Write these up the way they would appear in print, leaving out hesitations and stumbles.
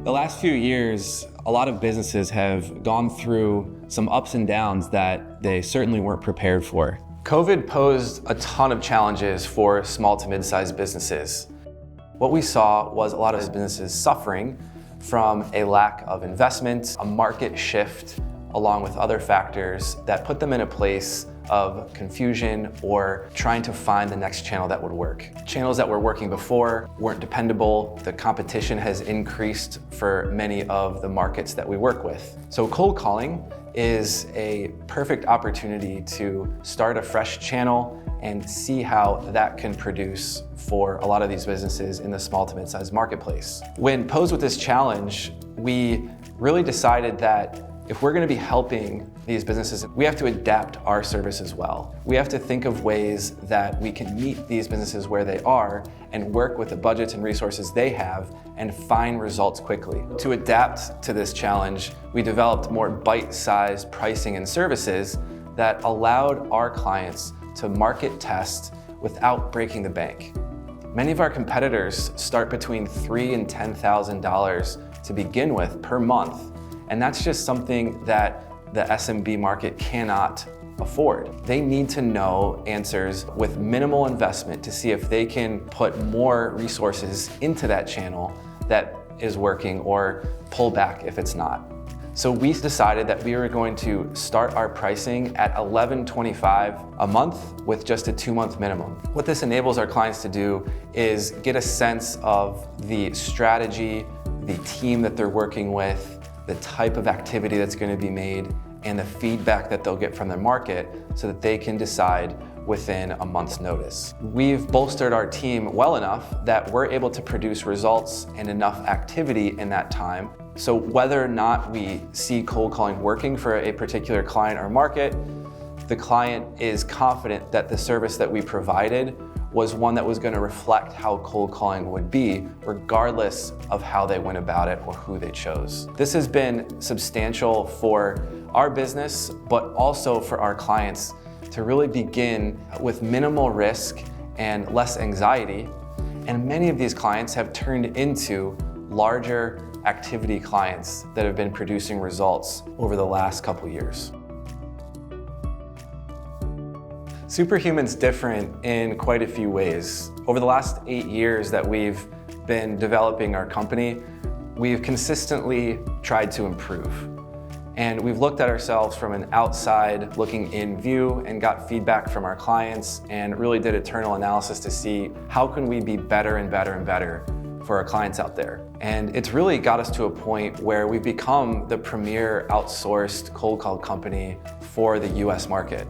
The last few years, a lot of businesses have gone through some ups and downs that they certainly weren't prepared for. COVID posed a ton of challenges for small to mid-sized businesses. What we saw was a lot of businesses suffering from a lack of investment, a market shift, along with other factors that put them in a place of confusion or trying to find the next channel that would work. Channels that were working before weren't dependable. The competition has increased for many of the markets that we work with. So cold calling is a perfect opportunity to start a fresh channel and see how that can produce for a lot of these businesses in the small to mid-sized marketplace. When posed with this challenge, we really decided that if we're going to be helping these businesses, we have to adapt our service as well. We have to think of ways that we can meet these businesses where they are and work with the budgets and resources they have and find results quickly. To adapt to this challenge, we developed more bite-sized pricing and services that allowed our clients to market test without breaking the bank. Many of our competitors start between $3,000 and $10,000 to begin with per month. And that's just something that the SMB market cannot afford. They need to know answers with minimal investment to see if they can put more resources into that channel that is working or pull back if it's not. So we decided that we were going to start our pricing at $11.25 a month with just a 2-month minimum. What this enables our clients to do is get a sense of the strategy, the team that they're working with, the type of activity that's going to be made, and the feedback that they'll get from their market so that they can decide within a month's notice. We've bolstered our team well enough that we're able to produce results and enough activity in that time. So whether or not we see cold calling working for a particular client or market, the client is confident that the service that we provided was one that was going to reflect how cold calling would be, regardless of how they went about it or who they chose. This has been substantial for our business, but also for our clients to really begin with minimal risk and less anxiety. And many of these clients have turned into larger activity clients that have been producing results over the last couple years. Superhuman's different in quite a few ways. Over the last 8 years that we've been developing our company, we've consistently tried to improve. And we've looked at ourselves from an outside looking in view and got feedback from our clients and really did internal analysis to see how can we be better and better and better for our clients out there. And it's really got us to a point where we've become the premier outsourced cold call company for the US market.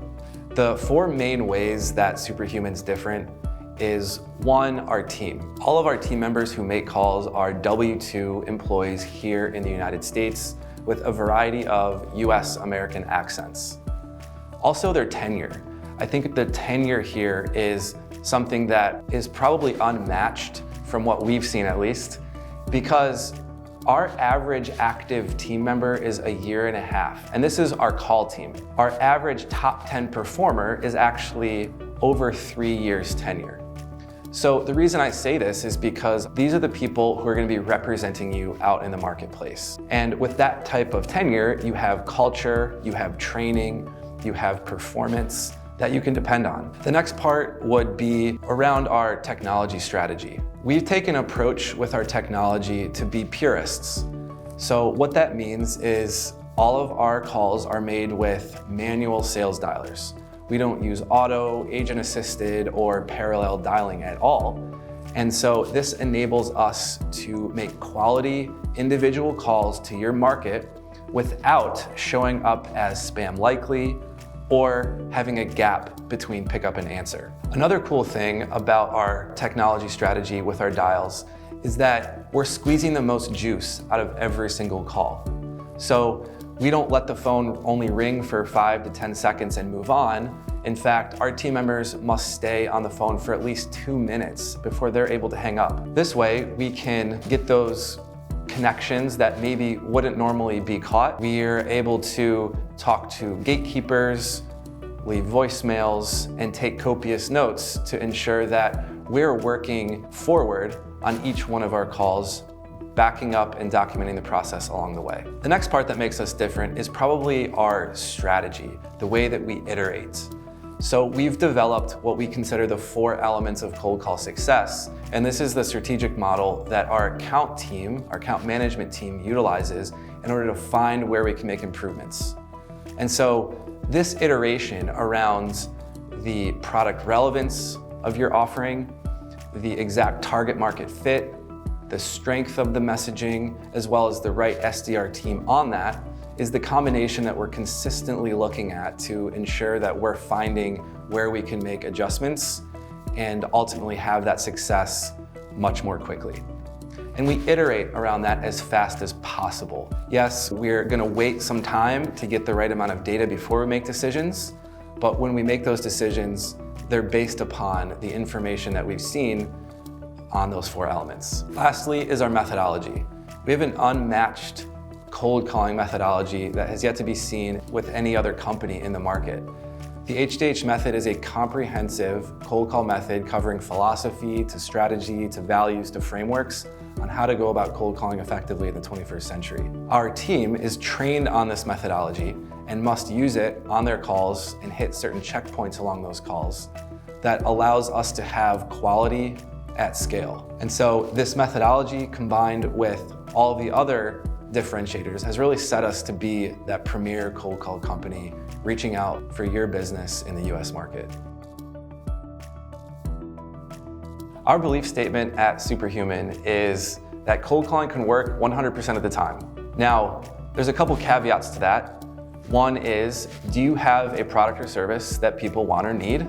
The 4 main ways that Superhuman's different is 1, our team. All of our team members who make calls are W-2 employees here in the United States with a variety of US American accents. Also their tenure. I think the tenure here is something that is probably unmatched from what we've seen at least, because our average active team member is 1.5 years, and this is our call team. Our average top 10 performer is actually over 3 years tenure. So the reason I say this is because these are the people who are going to be representing you out in the marketplace. And with that type of tenure, you have culture, you have training, you have performance that you can depend on. The next part would be around our technology strategy. We've taken an approach with our technology to be purists. So what that means is all of our calls are made with manual sales dialers. We don't use auto, agent assisted, or parallel dialing at all. And so this enables us to make quality individual calls to your market without showing up as spam likely or having a gap between pickup and answer. Another cool thing about our technology strategy with our dials is that we're squeezing the most juice out of every single call. So we don't let the phone only ring for 5 to 10 seconds and move on. In fact, our team members must stay on the phone for at least 2 minutes before they're able to hang up. This way, we can get those connections that maybe wouldn't normally be caught. We are able to talk to gatekeepers, leave voicemails, and take copious notes to ensure that we're working forward on each one of our calls backing up and documenting the process along the way. The next part that makes us different is probably our strategy, the way that we iterate. So we've developed what we consider the 4 elements of cold call success, and this is the strategic model that our account management team utilizes in order to find where we can make improvements. And so this iteration around the product relevance of your offering, the exact target market fit, the strength of the messaging, as well as the right SDR team on that, is the combination that we're consistently looking at to ensure that we're finding where we can make adjustments and ultimately have that success much more quickly. And we iterate around that as fast as possible. Yes, we're gonna wait some time to get the right amount of data before we make decisions, but when we make those decisions, they're based upon the information that we've seen on those 4 elements. Lastly is our methodology. We have an unmatched cold calling methodology that has yet to be seen with any other company in the market. The H2H method is a comprehensive cold call method covering philosophy to strategy to values to frameworks on how to go about cold calling effectively in the 21st century. Our team is trained on this methodology and must use it on their calls and hit certain checkpoints along those calls that allows us to have quality at scale. And so this methodology combined with all the other differentiators has really set us to be that premier cold call company reaching out for your business in the US market. Our belief statement at Superhuman is that cold calling can work 100% of the time. Now, there's a couple caveats to that. One is, do you have a product or service that people want or need?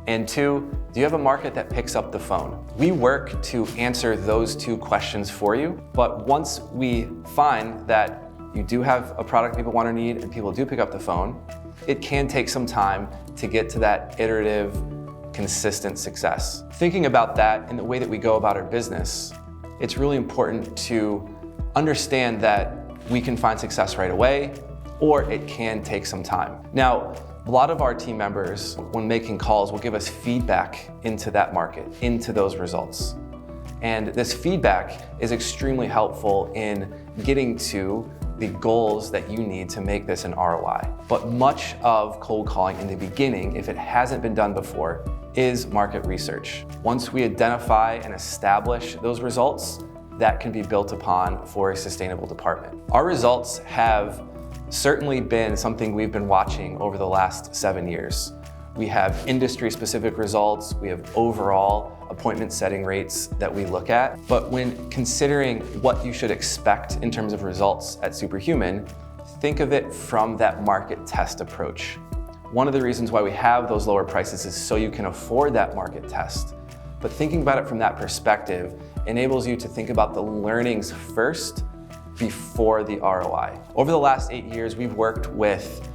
And 2, do you have a market that picks up the phone? We work to answer those 2 questions for you, but once we find that you do have a product people want or need and people do pick up the phone, it can take some time to get to that iterative, consistent success. Thinking about that in the way that we go about our business, it's really important to understand that we can find success right away, or it can take some time. Now, a lot of our team members, when making calls, will give us feedback into that market, into those results. And this feedback is extremely helpful in getting to the goals that you need to make this an ROI. But much of cold calling in the beginning, if it hasn't been done before, is market research. Once we identify and establish those results, that can be built upon for a sustainable department. Our results have certainly been something we've been watching over the last 7 years. We have industry-specific results, we have overall appointment setting rates that we look at. But when considering what you should expect in terms of results at Superhuman, think of it from that market test approach. One of the reasons why we have those lower prices is so you can afford that market test. But thinking about it from that perspective enables you to think about the learnings first before the ROI. Over the last 8 years, we've worked with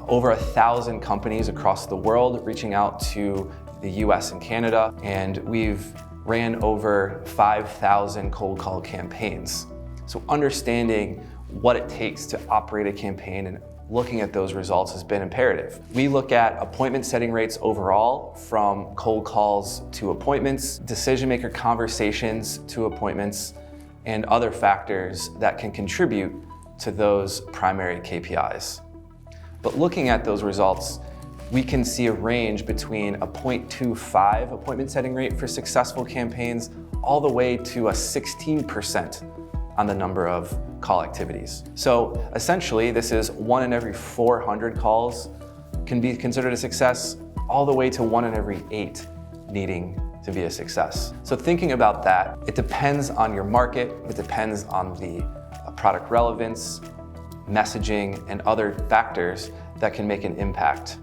over 1,000 companies across the world, reaching out to the US and Canada, and we've ran over 5,000 cold call campaigns. So understanding what it takes to operate a campaign and looking at those results has been imperative. We look at appointment setting rates overall, from cold calls to appointments, decision maker conversations to appointments, and other factors that can contribute to those primary KPIs. But looking at those results, we can see a range between a 0.25 appointment setting rate for successful campaigns all the way to a 16% on the number of call activities. So essentially, this is 1 in every 400 calls can be considered a success, all the way to 1 in every 8 needing to be a success. So thinking about that, it depends on your market, it depends on the product relevance, messaging, and other factors that can make an impact.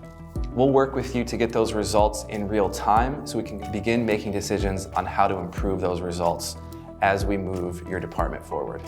We'll work with you to get those results in real time so we can begin making decisions on how to improve those results as we move your department forward.